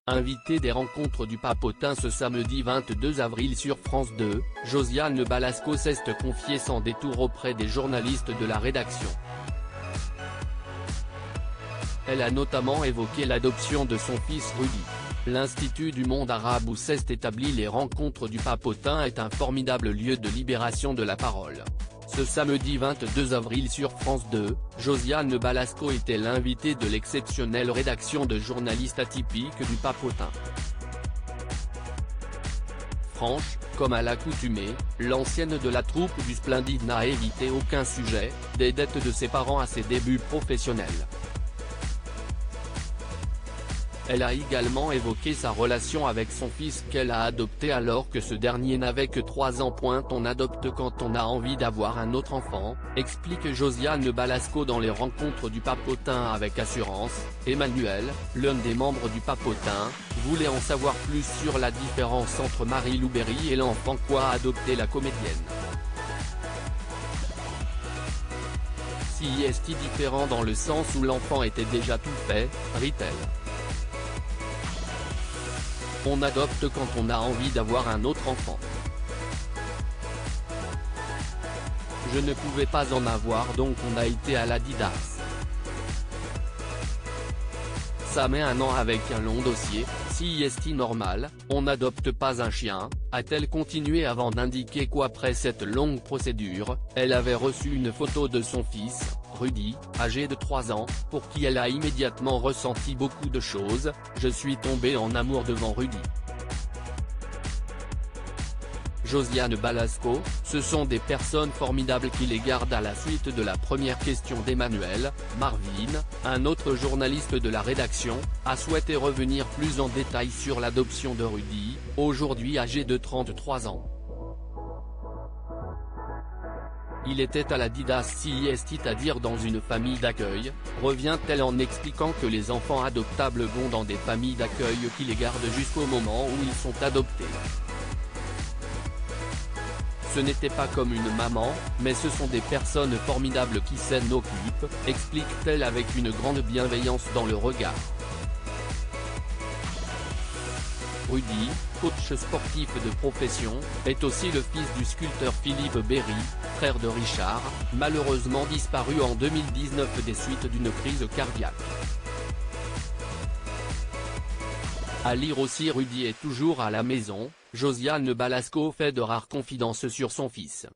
Invitée des rencontres du Papotin ce samedi 22 avril sur France 2, Josiane Balasco s'est confiée sans détour auprès des journalistes de la rédaction. Elle a notamment évoqué l'adoption de son fils Rudy. L'Institut du monde arabe où s'est établi les rencontres du Papotin est un formidable lieu de libération de la parole. Ce samedi 22 avril sur France 2, Josiane Balasco était l'invitée de l'exceptionnelle rédaction de journalistes atypiques du Papotin. Franche, comme à l'accoutumée, l'ancienne de la troupe du Splendide n'a évité aucun sujet, des dettes de ses parents à ses débuts professionnels. Elle a également évoqué sa relation avec son fils qu'elle a adopté alors que ce dernier n'avait que 3 ans. On adopte quand on a envie d'avoir un autre enfant, explique Josiane Balasco dans les rencontres du Papotin avec Assurance. Emmanuel, l'un des membres du Papotin, voulait en savoir plus sur la différence entre Marie-Lou Berry et l'enfant qu'a adopté la comédienne. Si est différent dans le sens où l'enfant était déjà tout fait, rit-elle. On adopte quand on a envie d'avoir un autre enfant. Je ne pouvais pas en avoir donc on a été à l'Adidas. Ça met 1 an avec un long dossier, si est normal, on n'adopte pas un chien, a-t-elle continué avant d'indiquer qu'après cette longue procédure, elle avait reçu une photo de son fils, Rudy, âgé de 3 ans, pour qui elle a immédiatement ressenti beaucoup de choses. Je suis tombée en amour devant Rudy. Josiane Balasco, ce sont des personnes formidables qui les gardent. À la suite de la première question d'Emmanuel, Marvin, un autre journaliste de la rédaction, a souhaité revenir plus en détail sur l'adoption de Rudy, aujourd'hui âgé de 33 ans. Il était à l'Adidas c'est-à-dire dans une famille d'accueil, revient-elle en expliquant que les enfants adoptables vont dans des familles d'accueil qui les gardent jusqu'au moment où ils sont adoptés. Ce n'était pas comme une maman, mais ce sont des personnes formidables qui s'en occupent, explique-t-elle avec une grande bienveillance dans le regard. Rudy, coach sportif de profession, est aussi le fils du sculpteur Philippe Berry, frère de Richard, malheureusement disparu en 2019 des suites d'une crise cardiaque. À lire aussi Rudy est toujours à la maison, Josiane Balasco fait de rares confidences sur son fils.